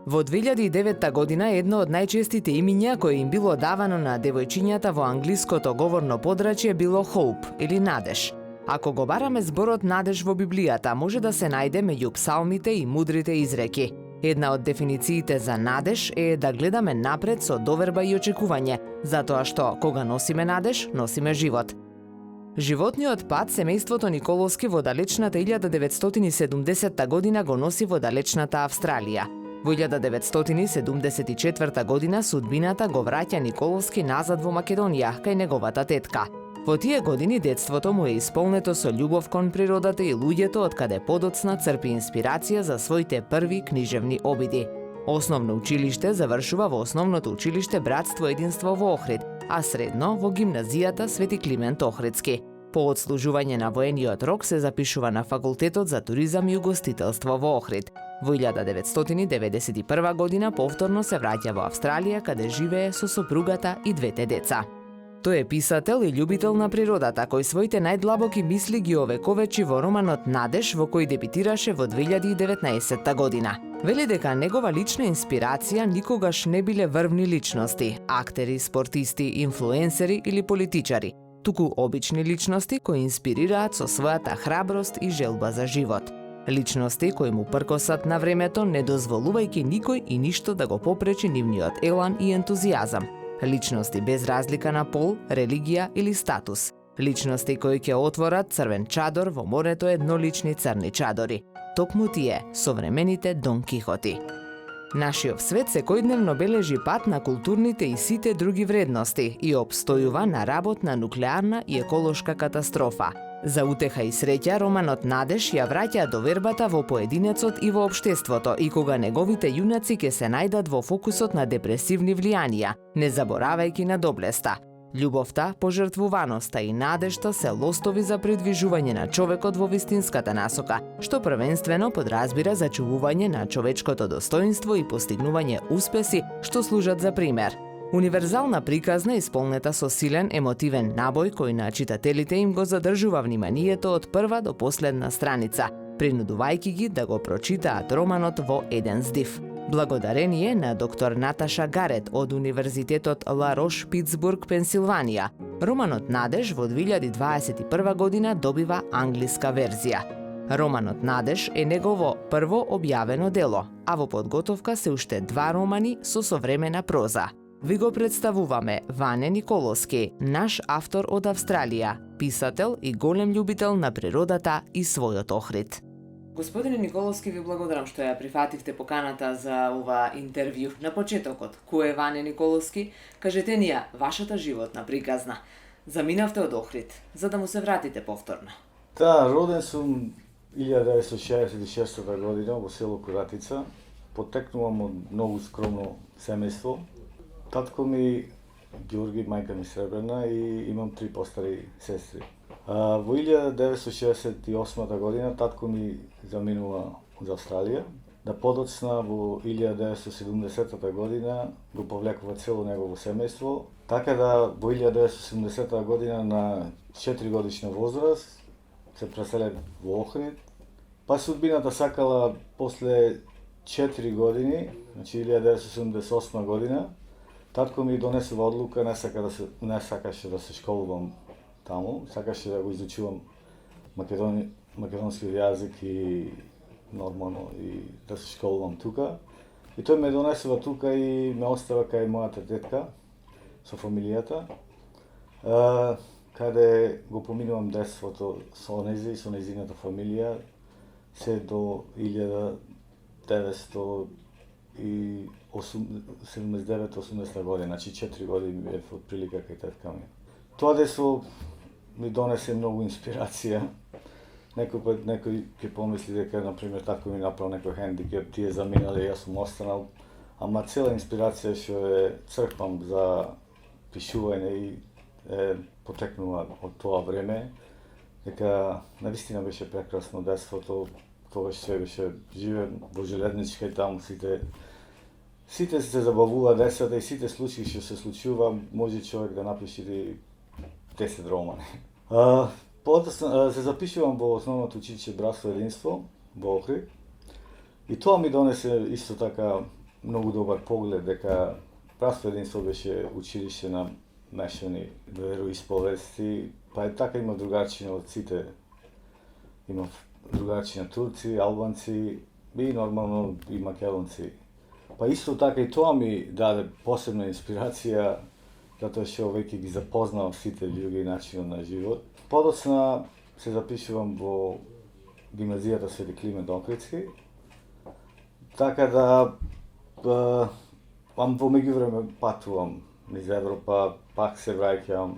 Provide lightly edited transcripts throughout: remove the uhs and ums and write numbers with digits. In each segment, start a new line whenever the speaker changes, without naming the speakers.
Во 2009 година едно од најчестите имиња кои им било давано на девојчињата во англиското говорно подрачје било Hope или надеж. Ако го бараме зборот надеж во Библијата, може да се најде меѓу псалмите и мудрите изреки. Една од дефинициите за надеж е да гледаме напред со доверба и очекување, затоа што кога носиме надеж, носиме живот. Животниот пат семејството Николовски во далечната 1970 година го носи во далечната Австралија. Во 1974 година судбината го враќа Николовски назад во Македонија, кај неговата тетка. Во тие години детството му е исполнето со љубов кон природата и луѓето, од каде подоцна црпи инспирација за своите први книжевни обиди. Основно училиште завршува во Основното училиште Братство единство во Охрид, а средно во гимназијата Свети Климент Охридски. По одслужување на воениот рок се запишува на Факултетот за туризам и угостителство во Охрид. Во 1991 година повторно се враќа во Австралија, каде живее со сопругата и двете деца. Тој е писател и љубител на природата, кој своите најдлабоки мисли ги овековечи во романот Надеж, во кој дебитираше во 2019 година. Вели дека негова лична инспирација никогаш не биле врвни личности, актери, спортисти, инфлуенсери или политичари, туку обични личности кои инспирираат со својата храброст и желба за живот. Личности кои му пркосат на времето, не дозволувајќи никој и ништо да го попречи нивниот елан и ентузијазам. Личности без разлика на пол, религија или статус. Личности кои ќе отворат црвен чадор во морето еднолични црни чадори. Токму тие, современите Дон Кихоти. Нашиот свет секојдневно бележи пат на културните и сите други вредности и обстојува на работ на нуклеарна и еколошка катастрофа. За утеха и среќа, романот Надеж ја враќа довербата во поединецот и во општеството и кога неговите јунаци ќе се најдат во фокусот на депресивни влијанија, не заборавајќи на доблеста. Љубовта, пожртвуваноста и надежта се лостови за придвижување на човекот во вистинската насока, што првенствено подразбира зачувување на човечкото достоинство и постигнување успеси што служат за пример. Универзална приказна исполнета со силен емотивен набој кој на читателите им го задржува вниманието од прва до последна страница, принудувајќи ги да го прочитаат романот во еден здив. Благодарение на доктор Наташа Гарет од Универзитетот Ла Рош, Питсбург, Пенсилванија, романот Надеж во 2021 година добива англиска верзија. Романот Надеж е негово прво објавено дело, а во подготовка се уште 2 романи со современа проза. Ви го представуваме Ване Николовски, наш автор од Австралија, писател и голем љубител на природата и својот Охрид. Господине Николовски, ви благодарам што ја прифативте поканата за ова интервју. На почетокот, кој е Ване Николовски? Кажете ни ја вашата животна приказна. Заминавте од Охрид, за да му се вратите повторно.
Да, роден сум 1966 година во село Коратица. Потекнувам од многу скромно семејство. Татко ми Ѓорги, мајка ми Сребрена и имам 3 постари сестри. Во 1968 година татко ми заминува од Австралија. Да подоцна во 1970 година го повлекува цело негово семејство. Така да во 1970 година на 4 годишна возраст се преселе во Охрид. Па судбината сакала после 4 години, значи 1978 година, татко ми донесува одлука, не сакаше да се школувам таму, сакаше да го изучувам македонски јазик и нормално и да се школувам тука. И тој ме донесува тука и ме остава кај мојата тетка со фамилијата, каде го поминувам детството со нези, со незината фамилија, се до 1979-80 година, значи 4 години бев отприлика кај тетка ми. Тоа детство ми донесе многу инспирација. Некој ќе помисли дека, например, татко ми направил некој хендикеп, тие заминале, јас сум останал, ама цела инспирација што е црпам за пишување и потекнува од тоа време, дека навистина беше прекрасно детството, тогаш се беше живеен во железничка и таму сите се забавува децата и сите случаи што се случува, може човек да напише 10 романи. Потоа се запишувам во Основното училиште Братство единство во Охрид и тоа ми донесе исто така многу добар поглед дека Братство единство беше училиште на мешани вероисповести, па е така има другачина од сите. Има другачина турци, албанци и нормално и македонци. Па исто така и тоа ми даде посебна инспирација, затоа што веќе ги запознав сите луѓе и начинот на живот. Подоцна се запишувам во гимназијата Свети Климент Охридски, така да во меѓувреме патувам низ Европа, пак се враќам.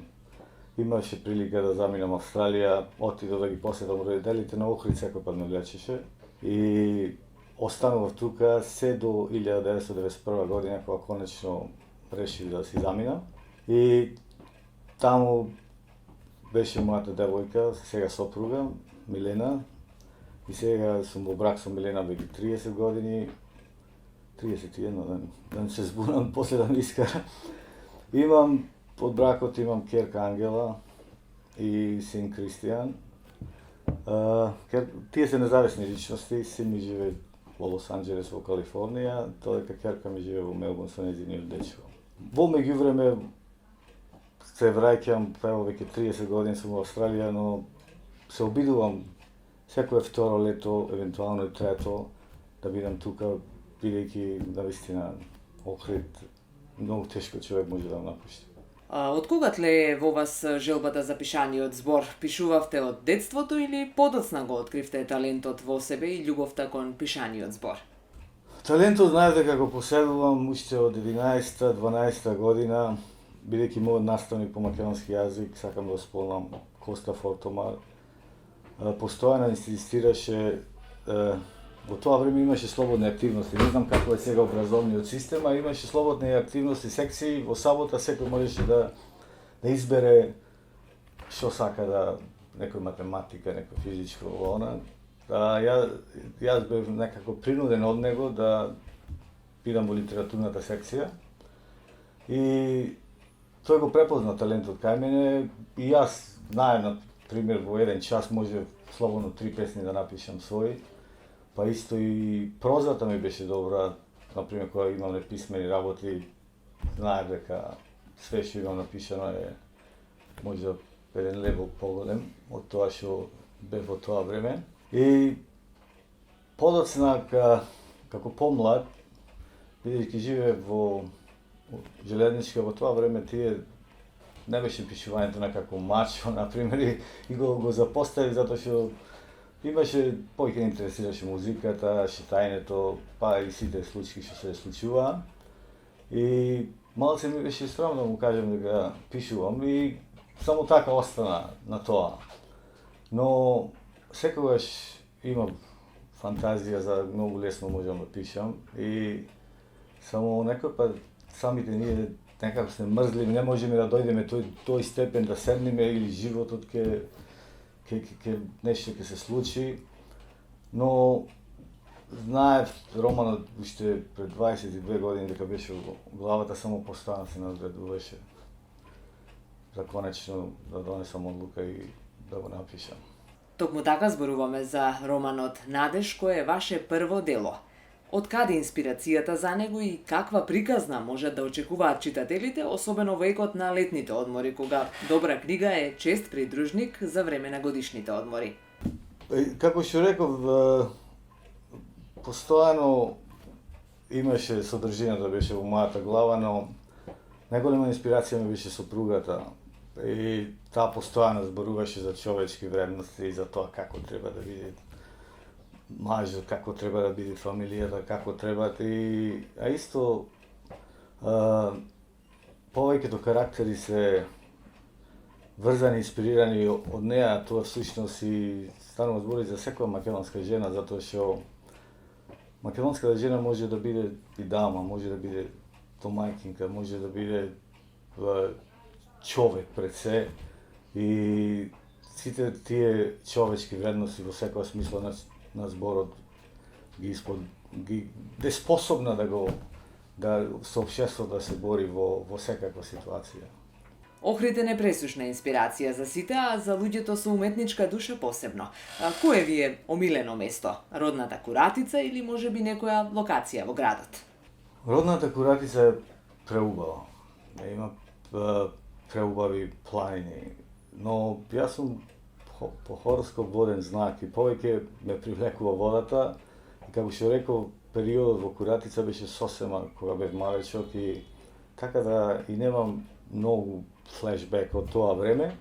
Имаше прилика да заминам Австралија, отидов да ги посетам родителите на Охрид, секој пат ме влечеше. И останував тука се до 1991 година, кога конечно решив да си заминам. И таму беше мојата девојка, сега сопруга, Милена. И сега сум во брак со Милена веќе 30 години. 31, да не се збунам, после да ми искара. Имам, од бракот имам керка Ангела и син Кристијан. Тие се независни личности, син ми живее во Лос Анџелес во Калифорнија, додека керка ми живее во Мелбурн со нејзиниот дечко. Во меѓувреме се враќам, ево веќе 30 години сум во Австралија, но се обидувам секое второ лето, евентуално и трето, да бидам тука, бидејќи навистина Охрид многу тешко човек може да напушти.
Од кога тлее во вас желбата за пишаниот збор? Пишувавте од детството или подоцна го откривте талентот во себе и љубовта кон пишаниот збор?
Талентот знаете како поседувам уште од 11-12 година, бидејќи мојот наставник по македонски јазик, сакам да спомнам, Коста Фортомар, постојано инсистираше. Во тоа време имаше слободни активности. Не знам како е сега образовниот систем, а имаше слободни активности, секции. Во сабота секој можеше да избере што сака да, некој математика, некој физичко, она. Јас бев некако принуден од него да бидам во литературната секција. И тој го препозна талентот кај мене и јас знаем, на пример, во еден час може слободно 3 песни да напишам своји. Па исто и прозата ми беше добра, например, кога имам неписмени работи, знаев дека све што имам напишано е може еден левел поголем од тоа што бев во тоа време. И подоцна, како помлад, бидејќи живеев во железничка, во тоа време тие не беше пишувањето некако мачо, например, и го запоставив затоа што имаше, повеќе интересираше музиката, шетањето, па и сите случаи што се случуваа. И малце ми беше срамно да му кажам дека пишувам и само така остана на тоа. Но секогаш имам фантазија за многу лесно можам да пишам и само некој пат самите ние некако сме мрзливи, не можеме да дојдеме тој степен да седнеме или животот ќе нешто ќе се случи, но знаев романот уште пред 22 години дека беше во главата, само постојано се надградуваше за конечно да донесам одлука и да го напишам.
Токму така зборуваме за романот Надеж, кој е ваше прво дело. Од каде инспирацијата за него и каква приказна можат да очекуваат читателите, особено во екот на летните одмори, кога добра книга е чест придружник за време на годишните одмори?
Како што реков, постојано имаше содржина да беше во мојата глава, но најголема инспирација ми беше сопругата. И таа постојано зборуваше за човечки вредности и за тоа како треба да биде мажот, како треба да биде фамилијата, како треба а исто повеќето карактери се врзани, инспирирани од неа, тоа всушност и станува збори за секоја македонска жена, затоа што македонската жена може да биде и дама, може да биде домајкинка, може да биде човек пред се и сите тие човечки вредности во секоја смисла на зборот ги е способна да со општеството да се бори во секаква ситуација.
Охрид е непресушна инспирација за сите, а за луѓето со уметничка душа посебно. Кое ви е омилено место? Родната Куратица или можеби некоја локација во градот?
Родната Куратица е преубава. Има преубави планини, но јас сум по хороскоп воден знак и повеќе ме привлекува водата. И како што реков, периодот во Куратица беше сосема кога бев малечок и така да и немам многу флешбек од тоа време,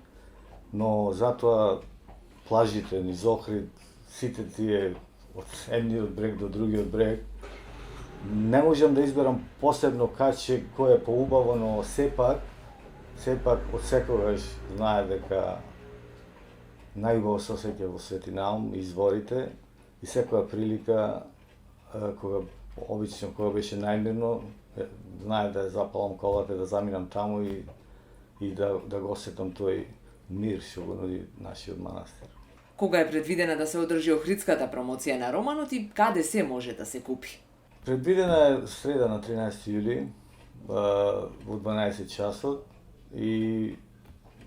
но затоа плажите низ Охрид, сите тие од едниот брег до другиот брег, не можам да изберам посебно каче кој е поубаво, но сепак од секогаш знае дека најубаво се осеќа во Свети Наум, изворите и секоја прилика обично кога беше најмирно, знае да запалам колата, да заминам таму и да го осетам тој мир што го нуди нашиот манастир.
Кога е предвидена да се одржи охридската промоција на романот и каде се може да се купи?
Предвидена е среда на 13 јули во 12 часот и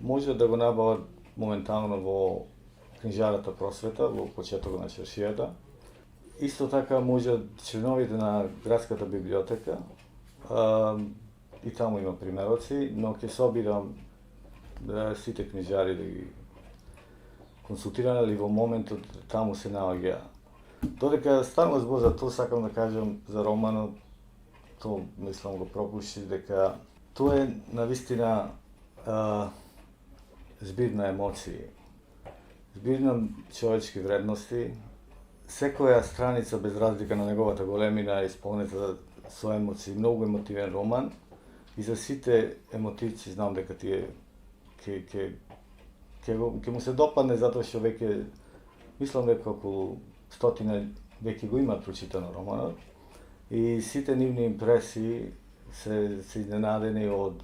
може да го набават моментално во книжарата Просвета, во почетокот на чаршијата. Исто така може членовите на градската библиотека, и таму има примероци, но ќе се обидам сите книжари да ги консултираме ли во моментот таму се наоѓа. Додека станува збор за тоа, сакам да кажам за романот, тоа мислам го пропушти, дека тоа е навистина збир на емоции, збир на човечки вредности. Секоја страница, без разлика на неговата големина, е исполнета со емоции, многу емотивен роман. И за сите емотивци знам дека тие ќе му се допадне, затоа што веќе, мислам дека околу 100 веќе го имаат прочитано романот. И сите нивни импресии се изненадени од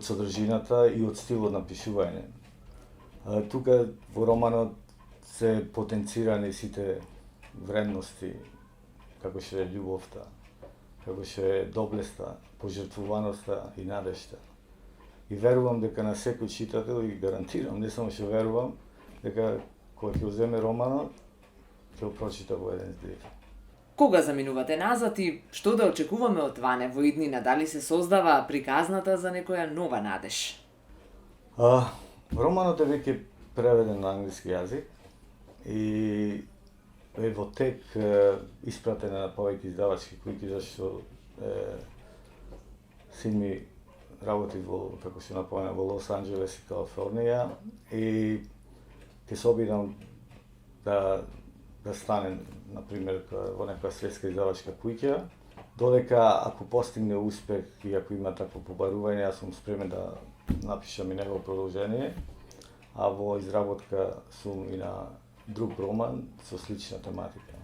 содржината и од стилот на пишување. Тука во романот се потенцирани сите вредности, како што е љубовта, како што е доблеста, пожртвуваноста и надежта. И верувам дека на секој читател, и гарантирам, не само што верувам, дека кој ќе земе романот, ќе го прочита во еден збир.
Кога заминувате назад и што да очекуваме од Ване во иднина? Дали се создава приказната за некоја нова надеж?
Романот е веќе преведен на англиски јазик и е во тек испратен на повеќе издавачки куќи, зашто син ми работи во, како што напомена, во Лос Анџелес и Калифорнија и ќе се обидам да стане, например, во некоја светска издавачка куќа, додека ако постигне успех и ако има такво побарување, јас сум спремен да напишам и негово продолжение, а во изработка сум и на друг роман со слична тематика.